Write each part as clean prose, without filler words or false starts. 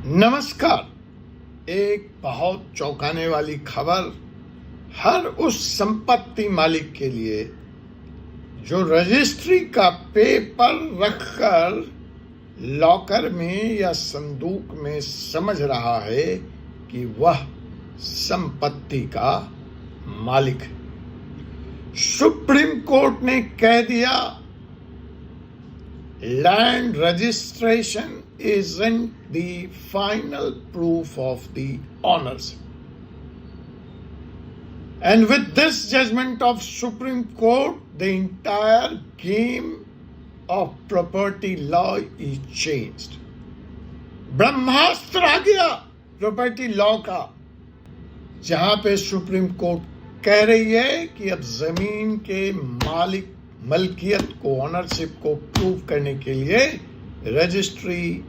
नमस्कार। एक बहुत चौंकाने वाली खबर हर उस संपत्ति मालिक के लिए जो रजिस्ट्री का पेपर रखकर लॉकर में या संदूक में समझ रहा है कि वह संपत्ति का मालिक है। सुप्रीम कोर्ट ने कह दिया, land registration isn't the final proof of the ownership. And with this judgment of Supreme Court, the entire game of property law is changed. ब्रह्मास्त्र आ गया प्रॉपर्टी लॉ का, जहां पे सुप्रीम कोर्ट कह रही है कि अब जमीन के मलकियत को, ऑनरशिप को प्रूव करने के लिए रजिस्ट्री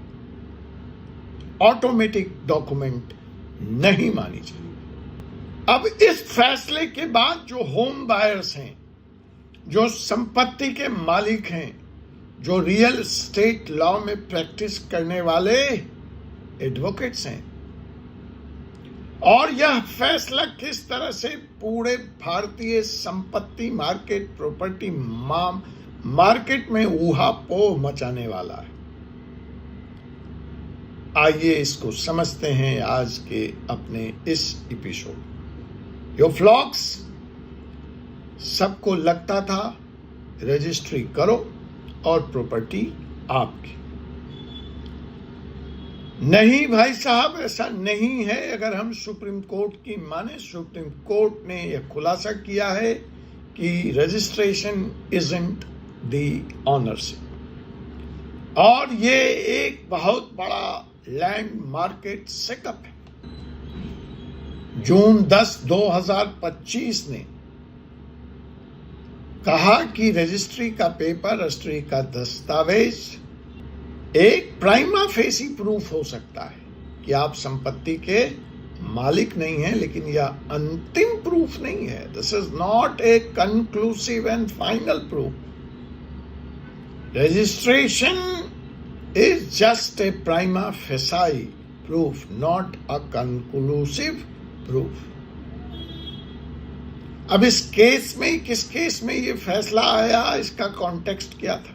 ऑटोमेटिक डॉक्यूमेंट नहीं मानी चाहिए। अब इस फैसले के बाद जो होम बायर्स हैं, जो संपत्ति के मालिक हैं, जो रियल एस्टेट लॉ में प्रैक्टिस करने वाले एडवोकेट्स हैं, और यह फैसला किस तरह से पूरे भारतीय संपत्ति मार्केट, प्रॉपर्टी मार्केट में ऊहापोह मचाने वाला है, आइए इसको समझते हैं आज के अपने इस एपिसोड। यो फ्लॉक्स, सबको लगता था रजिस्ट्री करो और प्रॉपर्टी आपकी। नहीं भाई साहब, ऐसा नहीं है। अगर हम सुप्रीम कोर्ट की माने, सुप्रीम कोर्ट ने यह खुलासा किया है कि रजिस्ट्रेशन इजंट द ऑनरशिप, और ये एक बहुत बड़ा लैंड मार्केट सेटअप है। जून 10, 2025 ने कहा कि रजिस्ट्री का पेपर, रजिस्ट्री का दस्तावेज एक प्राइमा फेसी प्रूफ हो सकता है कि आप संपत्ति के मालिक नहीं हैं, लेकिन यह अंतिम प्रूफ नहीं है। This is not a conclusive and final proof. Registration is just a prima facie proof, not a conclusive proof. अब इस केस में, किस केस में ये फैसला आया, इसका कॉन्टेक्स्ट क्या था?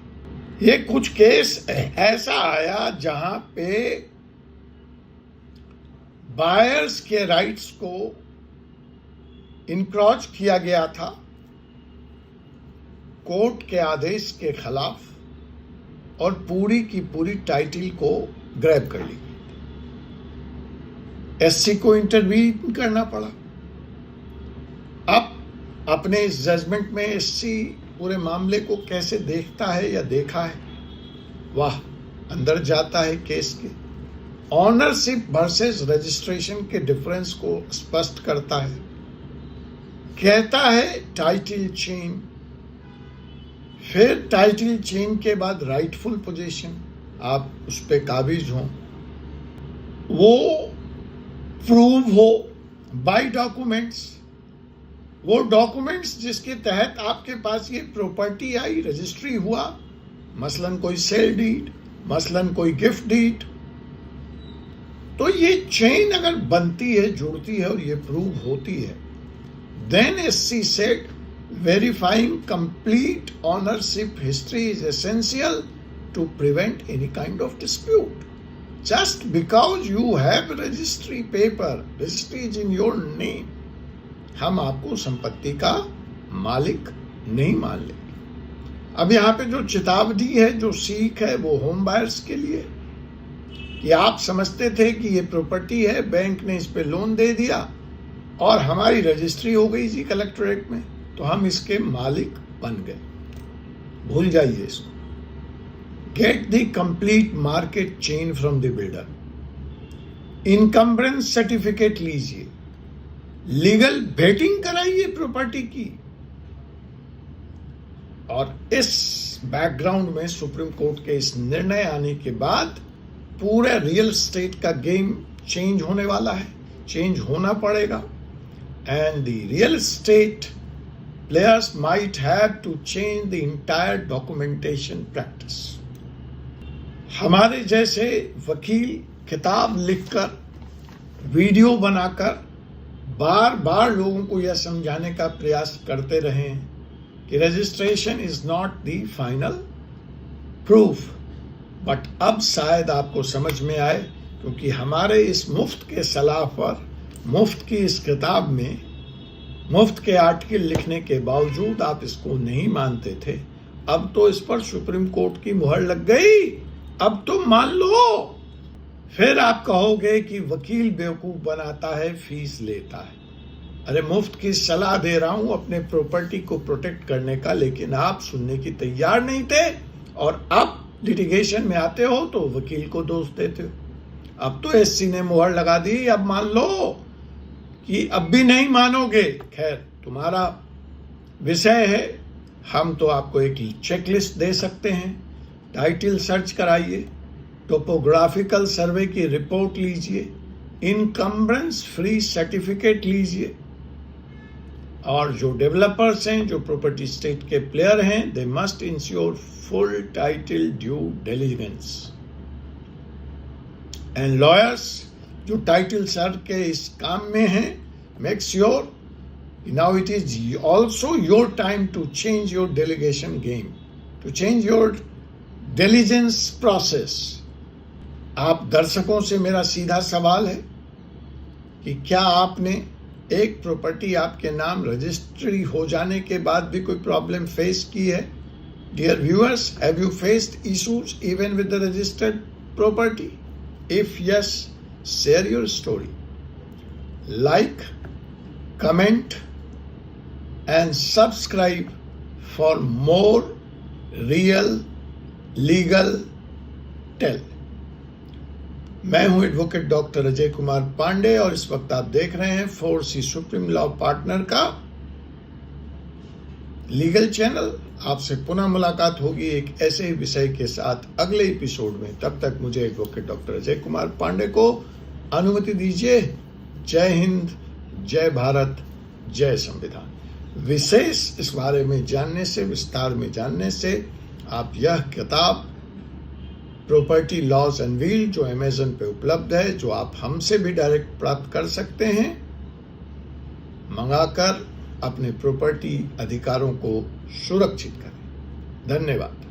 ये कुछ केस ऐसा आया जहां पे बायर्स के राइट्स को इनक्रॉच किया गया था कोर्ट के आदेश के खिलाफ, और पूरी की पूरी टाइटल को ग्रैब कर ली गई। एससी को इंटरवीन करना पड़ा। अब अपने इस जजमेंट में एससी पूरे मामले को कैसे देखता है या देखा है, वह अंदर जाता है केस के, ऑनरशिप वर्सेस रजिस्ट्रेशन के डिफरेंस को स्पष्ट करता है, कहता है टाइटल चेन, फिर टाइटल चेन के बाद राइटफुल पोजीशन, आप उस पर काबिज हो, वो प्रूव हो बाय डॉक्यूमेंट्स, वो डॉक्यूमेंट्स जिसके तहत आपके पास ये प्रॉपर्टी आई, रजिस्ट्री हुआ, मसलन कोई सेल डीड, मसलन कोई गिफ्ट डीड। तो ये चेन अगर बनती है, जुड़ती है और ये प्रूव होती है, then SC said verifying complete ownership history is essential to prevent any kind of dispute. Just because you have registry paper, registry is in your name, हम आपको संपत्ति का मालिक नहीं मान लेंगे। अब यहाँ पे जो चेतावनी है, जो सीख है, वो होम बायर्स के लिए, कि आप समझते थे कि ये प्रॉपर्टी है, बैंक ने इस पे लोन दे दिया और हमारी रजिस्ट्री हो गई जी कलेक्टरेट में, तो हम इसके मालिक बन गए। भूल जाइए इसको। Get the complete market chain from the builder, encumbrance certificate लीजिए, लीगल वेटिंग कराइए प्रॉपर्टी की। और इस बैकग्राउंड में सुप्रीम कोर्ट के इस निर्णय आने के बाद पूरा रियल एस्टेट का गेम चेंज होने वाला है, चेंज होना पड़ेगा। And the real estate players might have to change the entire documentation practice. हमारे जैसे वकील किताब लिखकर, वीडियो बनाकर बार बार लोगों को यह समझाने का प्रयास करते रहे हैं कि registration is not the final proof. But अब शायद आपको समझ में आए, क्योंकि हमारे इस मुफ्त के सलाह पर, मुफ्त की इस किताब में मुफ्त के आर्टिकल लिखने के बावजूद आप इसको नहीं मानते थे। अब तो इस पर सुप्रीम कोर्ट की मुहर लग गई, अब तो मान लो। फिर आप कहोगे कि वकील बेवकूफ बनाता है, फीस लेता है। अरे मुफ्त की सलाह दे रहा हूं अपने प्रॉपर्टी को प्रोटेक्ट करने का, लेकिन आप सुनने की तैयार नहीं थे और अब लिटिगेशन में आते हो तो वकील को दोष देते हो। अब तो एससी ने मुहर लगा दी, अब मान लो कि अब भी नहीं मानोगे। खैर, तुम्हारा विषय है। हम तो आपको एक चेकलिस्ट दे सकते हैं। टाइटल सर्च कराइए, टोपोग्राफिकल सर्वे की रिपोर्ट लीजिए, इनकम्बरेंस फ्री सर्टिफिकेट लीजिए, और जो डेवलपर्स हैं, जो प्रॉपर्टी स्टेट के प्लेयर हैं, they must ensure full title due diligence. And lawyers जो टाइटल सर्च के इस काम में हैं, make sure now it is also your time to change your delegation game, to change your diligence process. आप दर्शकों से मेरा सीधा सवाल है कि क्या आपने एक प्रॉपर्टी आपके नाम रजिस्ट्री हो जाने के बाद भी कोई प्रॉब्लम फेस की है? Dear viewers, have you faced issues even with the registered property? If yes, share your story. Like, comment and subscribe for more real legal tell. मैं हूं एडवोकेट डॉक्टर अजय कुमार पांडे और इस वक्त आप देख रहे हैं 4C सुप्रीम लॉ पार्टनर का लीगल चैनल। आपसे पुनः मुलाकात होगी एक ऐसे ही विषय के साथ अगले एपिसोड में। तब तक मुझे एडवोकेट डॉक्टर अजय कुमार पांडे को अनुमति दीजिए। जय हिंद, जय भारत, जय संविधान। विशेष इस बारे में जानने से, विस्तार में जानने से आप यह किताब प्रॉपर्टी लॉज अनवील्ड जो अमेज़न पे उपलब्ध है, जो आप हमसे भी डायरेक्ट प्राप्त कर सकते हैं, मंगाकर अपने प्रॉपर्टी अधिकारों को सुरक्षित करें। धन्यवाद।